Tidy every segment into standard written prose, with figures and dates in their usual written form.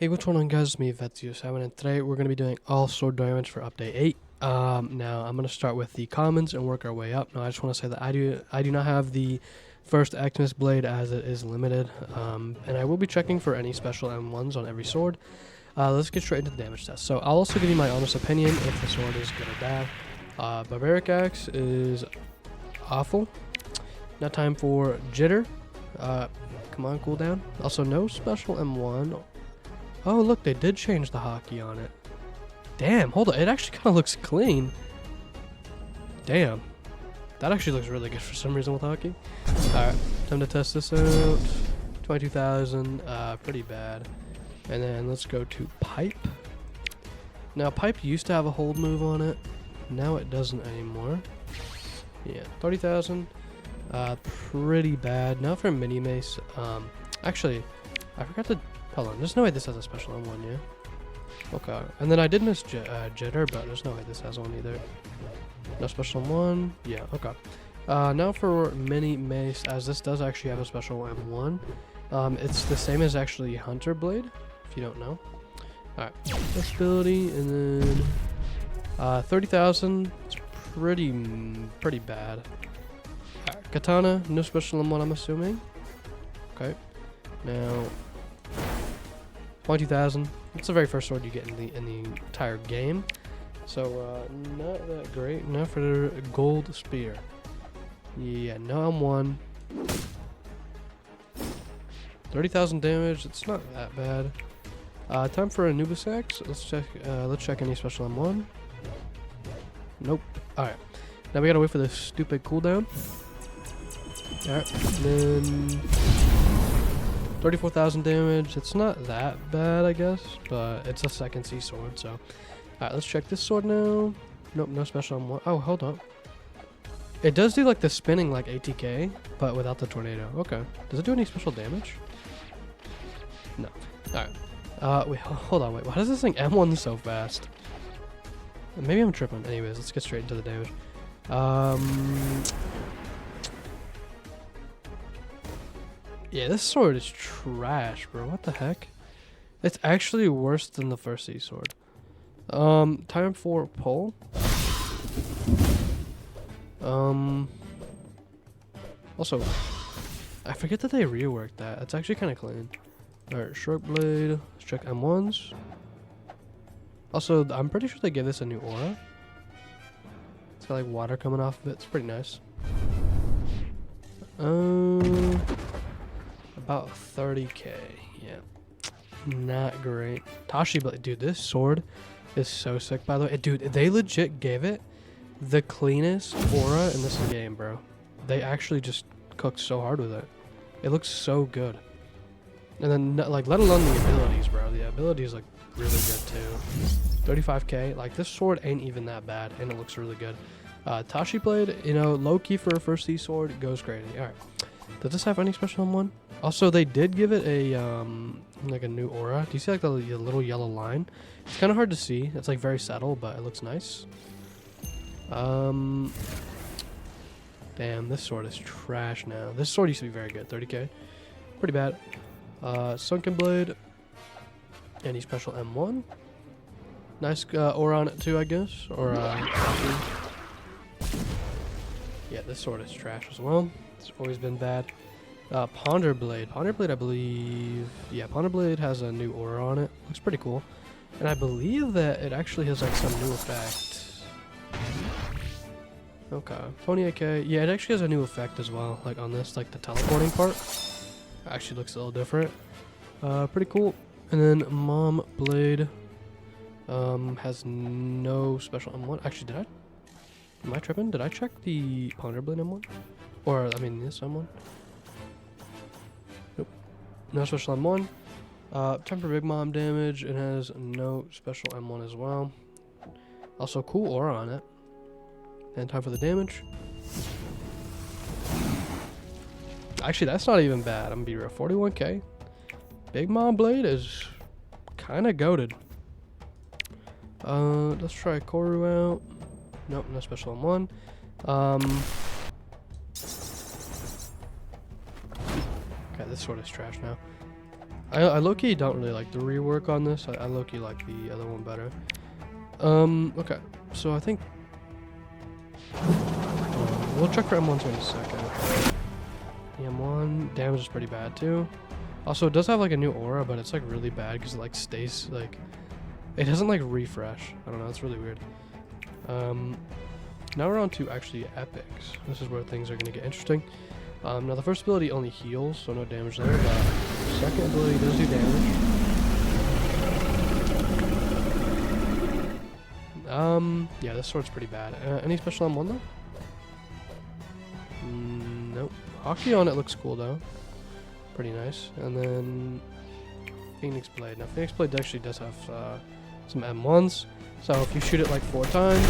Hey, what's going on, guys? It's me, Vetz07, and today we're going to be doing all sword damage for update 8. Now I'm going to start with the commons and work our way up. Now I just want to say that I do not have the first Xmas blade as it is limited, and I will be checking for any special M1s on every sword. Let's get straight into the damage test. So I'll also give you my honest opinion if the sword is good or bad. Barbaric Axe is awful. Now time for Jitter. Come on, cooldown. Also no special M1. Oh, look, they did change the hockey on it. Damn, hold on. It actually kind of looks clean. Damn. That actually looks really good for some reason with hockey. Alright, time to test this out. 22,000, pretty bad. And then let's go to Pipe. Now, Pipe used to have a hold move on it. Now it doesn't anymore. Yeah, 30,000. Pretty bad. Now for Mini Mace. Actually, I forgot to... Hold on, there's no way this has a special M1, yeah? Okay, and then I did miss Jitter, but there's no way this has one either. No special M1, yeah, okay. Now for Mini Mace, as this does actually have a special M1. It's the same as actually Hunter Blade, if you don't know. Alright, this ability, and then 30,000, it's pretty bad. Alright, Katana, no special M1, I'm assuming. Okay, now 20,000. It's the very first sword you get in the entire game, so not that great. Now for the Gold Spear. Yeah, no M1. 30,000 damage. It's not that bad. Time for Anubis Axe. Let's check any special M1. Nope. All right. Now we gotta wait for this stupid cooldown. All right. Then 34,000 damage. It's not that bad, I guess, but it's a second C sword, so. Alright, let's check this sword now. Nope, no special M1. Oh, hold up. It does do like the spinning like ATK, but without the tornado. Okay. Does it do any special damage? No. Alright. Wait, hold on, wait. Why does this thing M1 so fast? Maybe I'm tripping. Anyways, let's get straight into the damage. Yeah, this sword is trash, bro. What the heck? It's actually worse than the first C sword. Time for pull. Also, I forget that they reworked that. It's actually kind of clean. Alright, short blade. Let's check M1s. Also, I'm pretty sure they gave this a new aura. It's got like water coming off of it. It's pretty nice. About 30k, yeah. Not great. Tashi Blade, dude, this sword is so sick, by the way. Dude, they legit gave it the cleanest aura in this game, bro. They actually just cooked so hard with it. It looks so good. And then, like, let alone the abilities, bro. The abilities look really good, too. 35k, like, this sword ain't even that bad, and it looks really good. Tashi Blade, you know, low-key for a first C sword, it goes crazy. Alright. Does this have any special M1? Also, they did give it a like a new aura. Do you see like the little yellow line? It's kind of hard to see. It's like very subtle, but it looks nice. Damn, this sword is trash now. This sword used to be very good. 30k, pretty bad. Sunken Blade. Any special M1? Nice aura on it too, I guess. Or yeah, this sword is trash as well. It's always been bad. Ponder Blade. Ponder Blade, I believe... Yeah, Ponder Blade has a new aura on it. Looks pretty cool. And I believe that it actually has, like, some new effect. Okay. 28k. Yeah, it actually has a new effect as well. Like, on this, like, the teleporting part. Actually looks a little different. Pretty cool. And then Mom Blade has no special M1. Actually, did I... Am I tripping? Did I check the Ponder Blade M1? Or, I mean, this M1? Nope. No special M1. Time for Big Mom damage. It has no special M1 as well. Also, cool aura on it. And time for the damage. Actually, that's not even bad. I'm gonna be real. 41k. Big Mom Blade is kind of goated. Let's try Koru out. Nope, no special M1. Okay, this sword is trash now. I low-key don't really like the rework on this. I low-key like the other one better. Okay. So I think... we'll check for M1s here in a second. The M1 damage is pretty bad too. Also, it does have like a new aura, but it's like really bad because it like stays like... It doesn't like refresh. I don't know, it's really weird. Now we're on to actually epics. This is where things are going to get interesting. Now the first ability only heals, so no damage there, but the second ability does do damage. Yeah, this sword's pretty bad. Any special M1 though? Nope. Hockey on it looks cool though. Pretty nice. And then Phoenix Blade. Now Phoenix Blade actually does have some M1s, so if you shoot it like 4 times,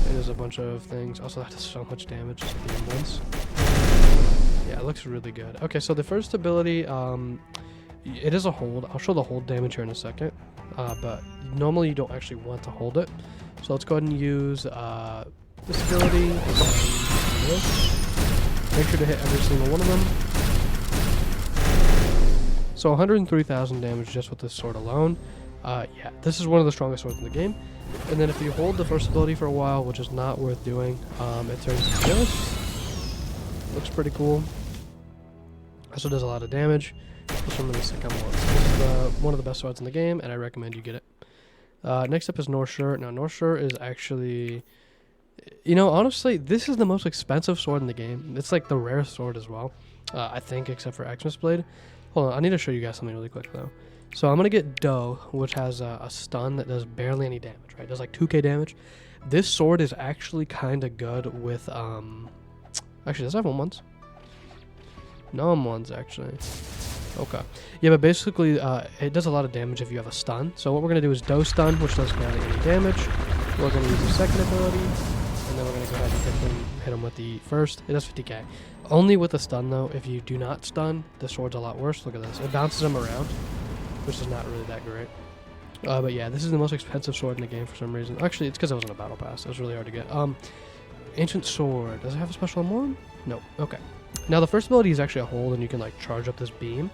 it does a bunch of things. Also, that does so much damage with the M1s. Yeah, it looks really good. Okay, so the first ability, it is a hold. I'll show the hold damage here in a second, but normally you don't actually want to hold it. So let's go ahead and use this ability. Make sure to hit every single one of them. So 103,000 damage just with this sword alone. Yeah, this is one of the strongest swords in the game. And then if you hold the first ability for a while, which is not worth doing, it turns to this. Looks pretty cool. Also does a lot of damage. This one really sick. This is one of the best swords in the game, and I recommend you get it. Next up is Northshire. Now Northshire is actually, you know, honestly, this is the most expensive sword in the game. It's like the rarest sword as well, I think, except for Xmas Blade. Hold on, I need to show you guys something really quick though. So I'm gonna get Doe, which has a stun that does barely any damage, right? It does like 2k damage. This sword is actually kind of good with actually, does it have M1s? No M1s actually. Okay. Yeah, but basically, it does a lot of damage if you have a stun. So what we're gonna do is Doe stun, which does barely any damage. We're gonna use the second ability, and then we're gonna go ahead and hit him with the first. It does 50k. Only with a stun though. If you do not stun, the sword's a lot worse. Look at this. It bounces him around, which is not really that great. But yeah, this is the most expensive sword in the game for some reason. Actually, it's because it was in a battle pass. It was really hard to get. Ancient Sword. Does it have a special M1? No. Okay. Now the first ability is actually a hold, and you can like charge up this beam.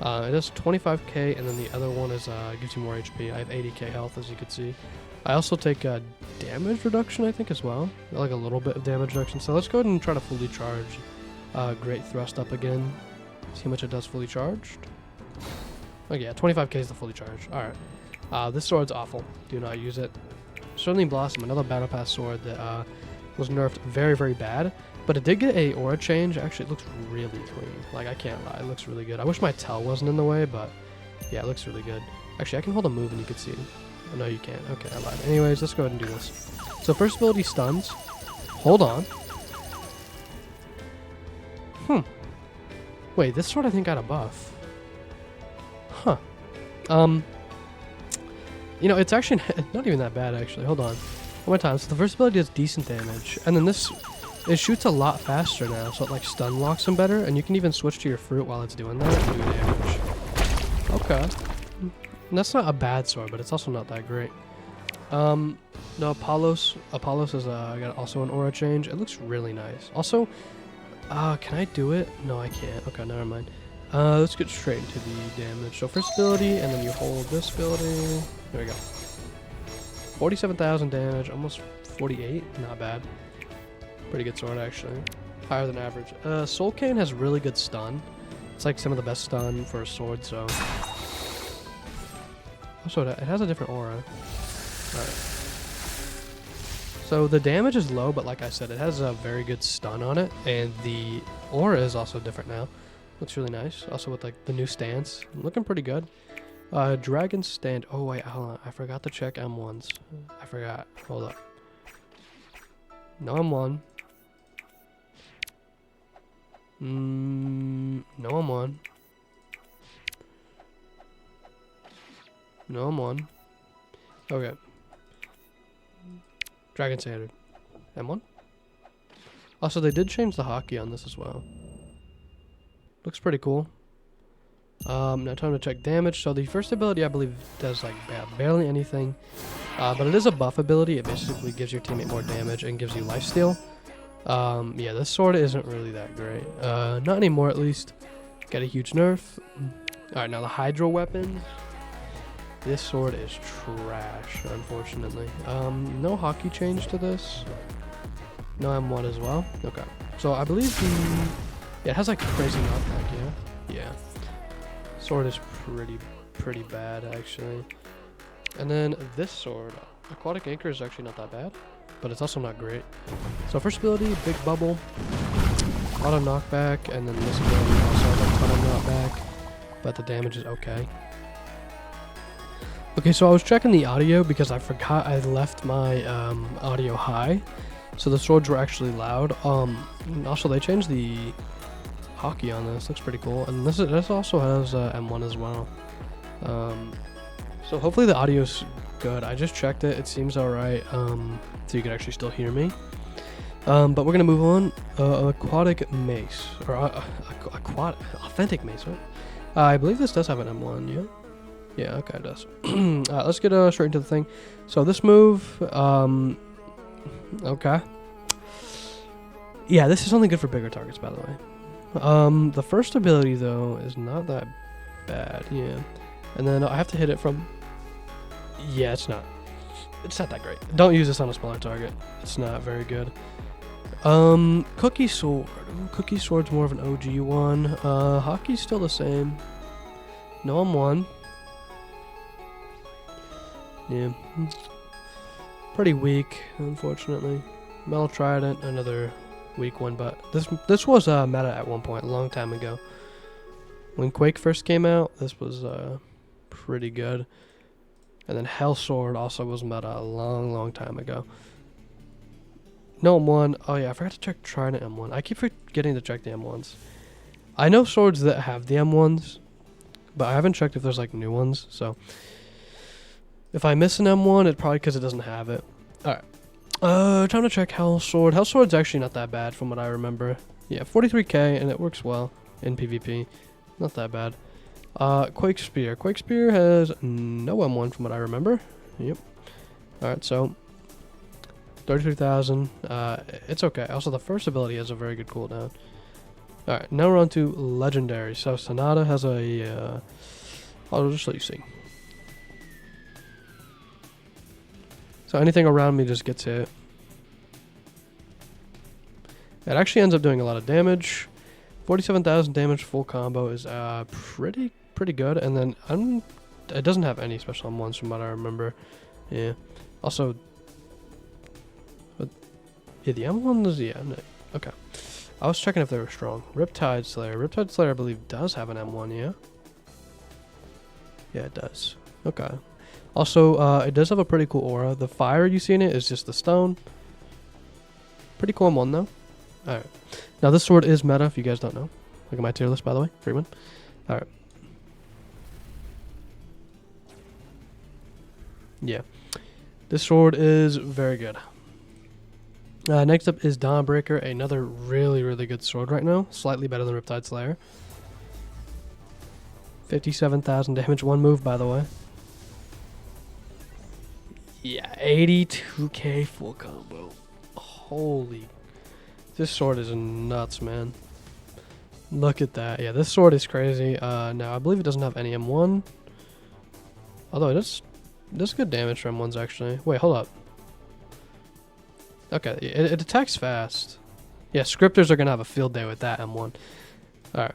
It does 25k, and then the other one is gives you more HP. I have 80k health, as you can see. I also take damage reduction, I think, as well. Like a little bit of damage reduction. So let's go ahead and try to fully charge Great Thrust up again. See how much it does fully charged. Okay, yeah, 25k is the fully charged. Alright. This sword's awful. Do not use it. Sterling Blossom, another battle pass sword that was nerfed very, very bad. But it did get a aura change. Actually, it looks really clean. Like, I can't lie. It looks really good. I wish my tail wasn't in the way, but yeah, it looks really good. Actually, I can hold a move and you can see. Oh, no, you can't. Okay, I lied. Anyways, let's go ahead and do this. So first ability stuns. Hold on. Wait, this sword I think got a buff. Huh. You know, it's actually not even that bad, actually. Hold on. One more time. So the first ability does decent damage. And then this, it shoots a lot faster now. So it like stun locks him better. And you can even switch to your fruit while it's doing that and do damage. Okay. That's not a bad sword, but it's also not that great. No, Apollos is got also an aura change. It looks really nice. Also, can I do it? No, I can't. Okay, never mind. Let's get straight into the damage. So first ability, and then you hold this ability. There we go. 47,000 damage, almost 48. Not bad. Pretty good sword, actually. Higher than average. Soul Cane has really good stun. It's like some of the best stun for a sword, so... Also, it has a different aura. Alright. So the damage is low, but like I said, it has a very good stun on it, and the aura is also different now. Looks really nice. Also with like the new stance, looking pretty good. Dragon stand. Oh wait, hold on. I forgot to check M1s. I forgot. Hold up. No M1. No M1. No M1. Okay. Dragon Standard. M1? Also, they did change the hockey on this as well. Looks pretty cool. Now time to check damage. So the first ability, I believe, does like barely anything. But it is a buff ability. It basically gives your teammate more damage and gives you lifesteal. Yeah, this sword isn't really that great. Not anymore, at least. Got a huge nerf. Alright, now the Hydro weapons. This sword is trash, unfortunately. No hockey change to this. No M1 as well. Okay. So I believe yeah, it has like crazy knockback, yeah? Yeah. Sword is pretty bad, actually. And then this sword, Aquatic Anchor, is actually not that bad, but it's also not great. So first ability, Big Bubble. A lot of knockback, and then this ability also has a ton of knockback, but the damage is okay. Okay, so I was checking the audio because I forgot I left my audio high, so the swords were actually loud. Also they changed the hockey on this. Looks pretty cool, and this also has M1 as well. So hopefully the audio's good. I just checked it. It seems alright. So you can actually still hear me. But we're gonna move on. Aquatic Mace, or Authentic Mace. Right? I believe this does have an M1. Yeah. Yeah, okay, it does. Let's get straight into the thing. So this move, okay. Yeah, this is only good for bigger targets, by the way. The first ability, though, is not that bad, yeah. And then I have to hit it from... Yeah, it's not that great. Don't use this on a smaller target. It's not very good. Cookie Sword. Cookie Sword's more of an OG one. Hockey's still the same. No M1. Yeah, pretty weak, unfortunately. Metal Trident, another weak one, but this was meta at one point, a long time ago. When Quake first came out, this was pretty good. And then Hell Sword also was meta a long time ago. No M1. Oh yeah, I forgot to check Trident M1. I keep forgetting to check the M1s. I know swords that have the M1s, but I haven't checked if there's like new ones, so... If I miss an M1, it's probably because it doesn't have it. Alright. Time to check Hell Sword. Hell Sword's actually not that bad from what I remember. Yeah, 43k, and it works well in PvP. Not that bad. Quake Spear. Quake Spear has no M1 from what I remember. Yep. Alright, so 33,000. It's okay. Also, the first ability has a very good cooldown. Alright, now we're on to Legendary. So Sonata has a... I'll just let you see. So anything around me just gets hit. It actually ends up doing a lot of damage. 47,000 damage full combo is pretty good. And then it doesn't have any special M1s from what I remember. Yeah. Also, yeah, the M1s, yeah, no, okay. I was checking if they were strong. Riptide Slayer. Riptide Slayer, I believe, does have an M1, yeah? Yeah, it does. Okay. Also, it does have a pretty cool aura. The fire you see in it is just the stone. Pretty cool M1 though. Alright. Now this sword is meta if you guys don't know. Look at my tier list, by the way. Free one. Alright. Yeah. This sword is very good. Next up is Dawnbreaker. Another really good sword right now. Slightly better than Riptide Slayer. 57,000 damage. One move, by the way. Yeah, 82k full combo. Holy. This sword is nuts, man. Look at that. Yeah, this sword is crazy. Now, I believe it doesn't have any M1. Although, it does good damage for M1s, actually. Wait, hold up. Okay, it attacks fast. Yeah, scripters are going to have a field day with that M1. Alright.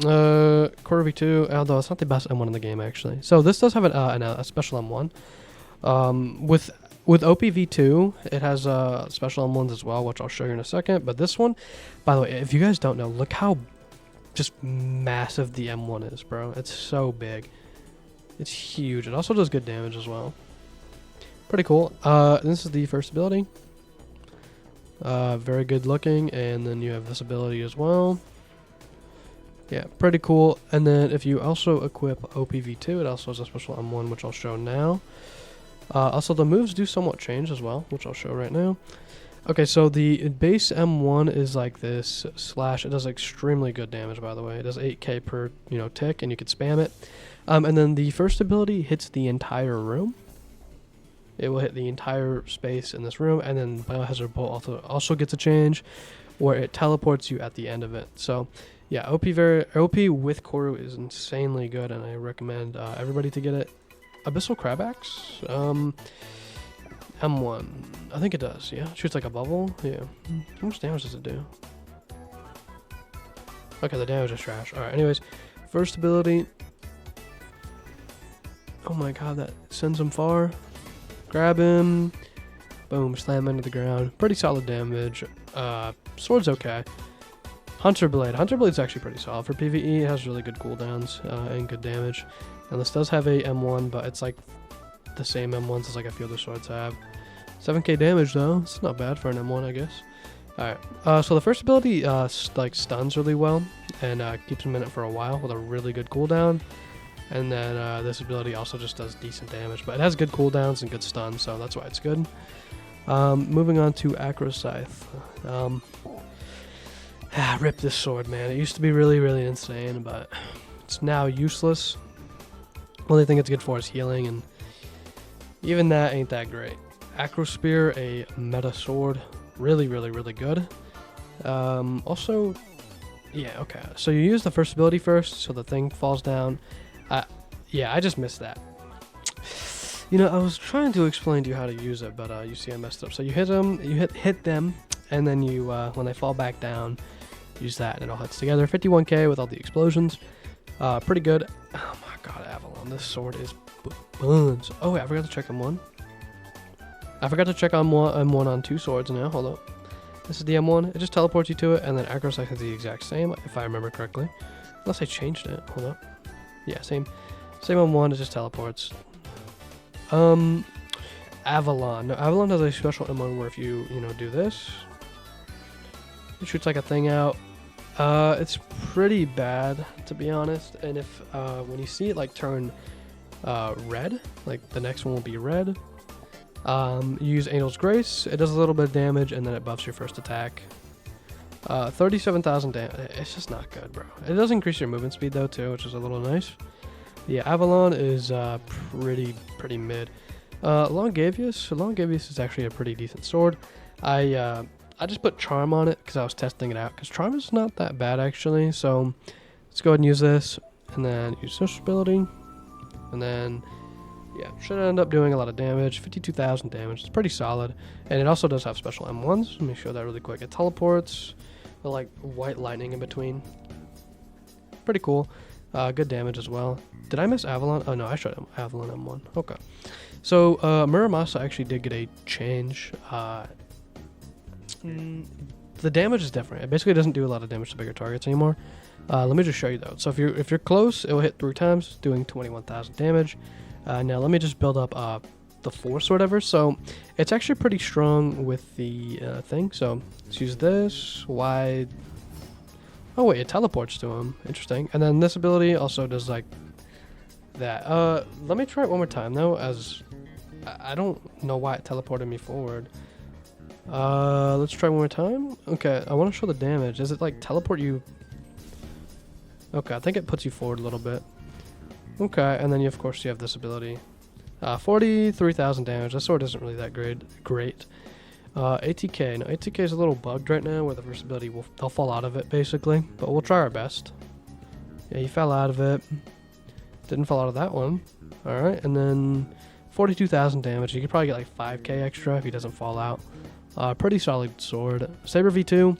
Core V2, although it's not the best M1 in the game, actually. So, this does have a special M1. With OPV2, it has special M1s as well, which I'll show you in a second. But this one, by the way, if you guys don't know, look how just massive the M1 is, bro. It's so big. It's huge. It also does good damage as well. Pretty cool. This is the first ability. Very good looking. And then you have this ability as well. Yeah, pretty cool. And then if you also equip OPV2, it also has a special M1, which I'll show now. Also, the moves do somewhat change as well, which I'll show right now. Okay, so the base M1 is like this, slash, it does extremely good damage, by the way. It does 8k per, tick, and you can spam it. And then the first ability hits the entire room. It will hit the entire space in this room, and then Biohazard Bolt also gets a change, where it teleports you at the end of it. So, Yeah, OP with Koru is insanely good, and I recommend everybody to get it. Abyssal Crab Axe, M1. I think it does. Yeah, shoots like a bubble. Yeah. How much damage does it do? Okay, the damage is trash. All right. Anyways, first ability. Oh my god, that sends him far. Grab him. Boom, slam into the ground. Pretty solid damage. Sword's okay. Hunter Blade. Hunter Blade's actually pretty solid for PvE. It has really good cooldowns and good damage. And this does have a M1, but it's like the same M1s as like a few other swords have. 7k damage though. It's not bad for an M1, I guess. Alright. So the first ability like stuns really well and keeps him in it for a while with a really good cooldown. And then this ability also just does decent damage, but it has good cooldowns and good stuns, so that's why it's good. Moving on to Acro Scythe. Rip this sword, man. It used to be really, really insane, but it's now useless. Only thing it's good for is healing, and even that ain't that great. Acro Spear, a meta sword. Really, really, really good. Also, yeah, okay. So you use the first ability first, so the thing falls down. Yeah, I just missed that. You know, I was trying to explain to you how to use it, but you see I messed up. So you hit them, hit them, and then you, when they fall back down, use that, and it all hits together. 51k with all the explosions. Pretty good. Oh my god, Avalon, this sword is buns. Oh wait, I forgot to check M1. I forgot to check M1 on 2 swords now. Hold up. This is the M1. It just teleports you to it, and then Acro Scythe is the exact same, if I remember correctly. Unless I changed it. Hold up. Yeah, same M1. It just teleports. Avalon. No, Avalon has a special M1 where if you do this, it shoots like a thing out. It's pretty bad, to be honest. And if when you see it like turn red, like the next one will be red. You use Angel's Grace. It does a little bit of damage, and then it buffs your first attack. 37,000 damage. It's just not good, bro. It does increase your movement speed though too, which is a little nice. Yeah, Avalon is pretty mid. Longavius is actually a pretty decent sword. I just put Charm on it because I was testing it out. Because Charm is not that bad actually. So let's go ahead and use this, and then use social ability, and then yeah, should end up doing a lot of damage. 52,000 damage. It's pretty solid, and it also does have special M1s. Let me show that really quick. It teleports with like white lightning in between. Pretty cool. Good damage as well. Did I miss Avalon? Oh no, I showed him Avalon M1. Okay. So Muramasa actually did get a change. The damage is different. It basically doesn't do a lot of damage to bigger targets anymore. Let me just show you though. So if you're close, it will hit 3 times, doing 21,000 damage. Now let me just build up the force or whatever. So it's actually pretty strong with the thing. So let's use this wide. Oh wait, it teleports to him. Interesting. And then this ability also does like that. Let me try it one more time though, as I don't know why it teleported me forward. Let's try one more time. Okay, I want to show the damage. Does it like teleport you? Okay, I think it puts you forward a little bit. Okay, and then you, of course you have this ability. 43,000 damage. This sword isn't really that great. ATK. Now ATK is a little bugged right now, where the first ability they'll fall out of it basically, but we'll try our best. Yeah, he fell out of it. Didn't fall out of that one. All right, and then 42,000 damage. You could probably get like 5k extra if he doesn't fall out. Pretty solid sword. Saber V2.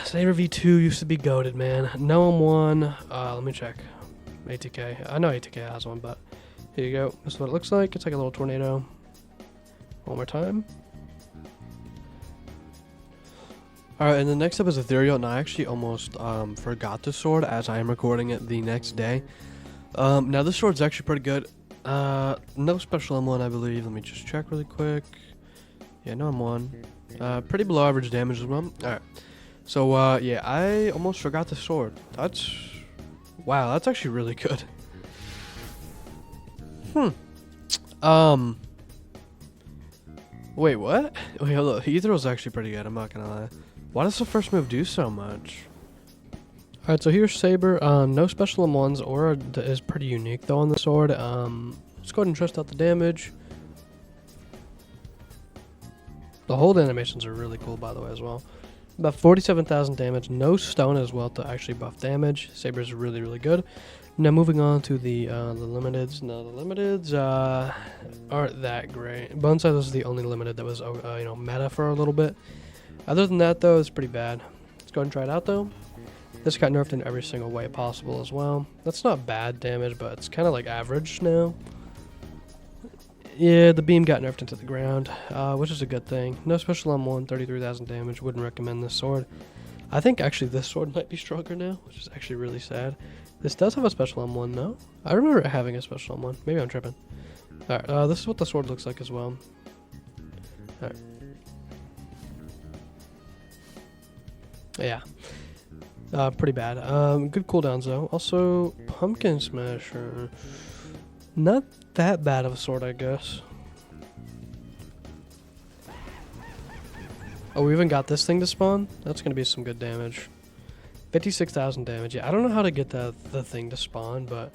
Saber V2 used to be goated, man. No M1. Let me check. ATK. I know ATK has one, but here you go. This is what it looks like. It's like a little tornado. One more time. Alright, and the next up is Ethereal, and I actually almost forgot this sword as I am recording it the next day. Now this sword's actually pretty good. No special M1, I believe. Let me just check really quick. Yeah, no M1. Pretty below average damage as well. Alright. So, yeah, I almost forgot the sword. Wow, that's actually really good. Wait, what? Wait, hold up. Ethereal's actually pretty good, I'm not gonna lie. Why does the first move do so much? Alright, so here's Saber. No special M1s. Aura is pretty unique, though, on the sword. Let's go ahead and test out the damage. The hold animations are really cool, by the way, as well. About 47,000 damage. No stone as well to actually buff damage. Saber is really, really good. Now moving on to the limiteds. No, the limiteds aren't that great. Bone Size was the only limited that was meta for a little bit. Other than that though, it's pretty bad. Let's go ahead and try it out though. This got nerfed in every single way possible as well. That's not bad damage, but it's kind of like average now. Yeah, the beam got nerfed into the ground, which is a good thing. No special on 1, 33,000 damage. Wouldn't recommend this sword. I think actually this sword might be stronger now, which is actually really sad. This does have a special M1, no? I remember it having a special M1. Maybe I'm tripping. Alright, this is what the sword looks like as well. Alright. Yeah. Pretty bad. Good cooldowns though. Also, Pumpkin Smasher. Not that bad of a sword, I guess. Oh, we even got this thing to spawn? That's gonna be some good damage. 56,000 damage. Yeah, I don't know how to get the thing to spawn, but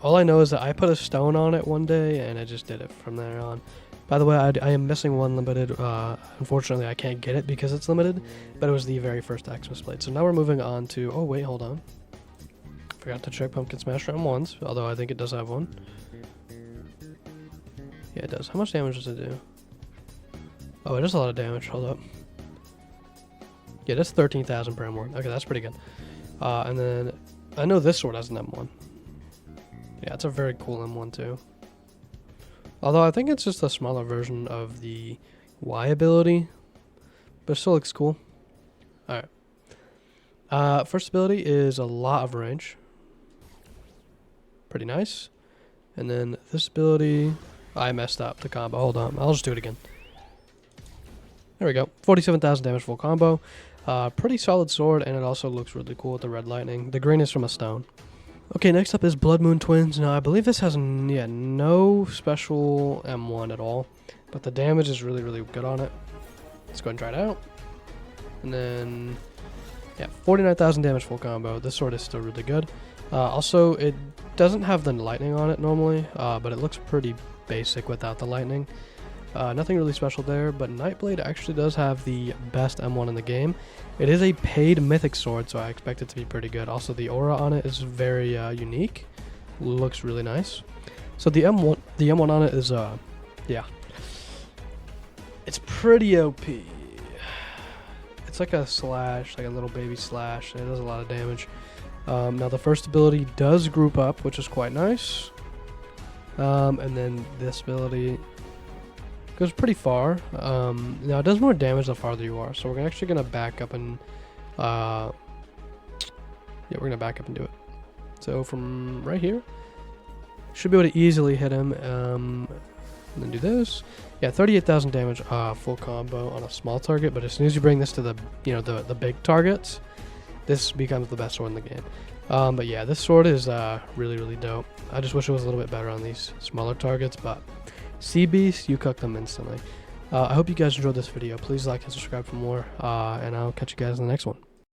all I know is that I put a stone on it one day and I just did it from there on. By the way, I am missing one limited. Unfortunately, I can't get it because it's limited, but it was the very first Xmas Blade. So now we're moving on to... Oh, wait, hold on. Forgot to check Pumpkin Smasher M1s, although I think it does have one. Yeah, it does. How much damage does it do? Oh, it does a lot of damage. Hold up. Yeah, that's 13,000 per M1. Okay, that's pretty good. And then I know this sword has an M1. Yeah, it's a very cool M1 too. Although I think it's just a smaller version of the Y ability, but it still looks cool. Alright. First ability is a lot of range. Pretty nice. And then this ability, I messed up the combo. Hold on, I'll just do it again. There we go. 47,000 damage full combo. Pretty solid sword, and it also looks really cool with the red lightning. The green is from a stone. Okay, next up is Blood Moon Twins. Now, I believe this has no special M1 at all, but the damage is really, really good on it. Let's go ahead and try it out. And then, yeah, 49,000 damage full combo. This sword is still really good. Also, it doesn't have the lightning on it normally, but it looks pretty basic without the lightning. Nothing really special there, but Nightblade actually does have the best M1 in the game. It is a paid mythic sword, so I expect it to be pretty good. Also, the aura on it is very unique. Looks really nice. So the M1 on it is, yeah. It's pretty OP. It's like a slash, like a little baby slash, and it does a lot of damage. Now, the first ability does group up, which is quite nice. And then this ability goes pretty far. Now it does more damage the farther you are, so we're actually gonna back up and yeah, we're gonna back up and do it. So from right here, should be able to easily hit him. And then do this. Yeah, 38,000 damage full combo on a small target, but as soon as you bring this to the the big targets, this becomes the best sword in the game. But yeah, this sword is really, really dope. I just wish it was a little bit better on these smaller targets, but Sea Beast, you cook them instantly. I hope you guys enjoyed this video. Please like and subscribe for more, and I'll catch you guys in the next one.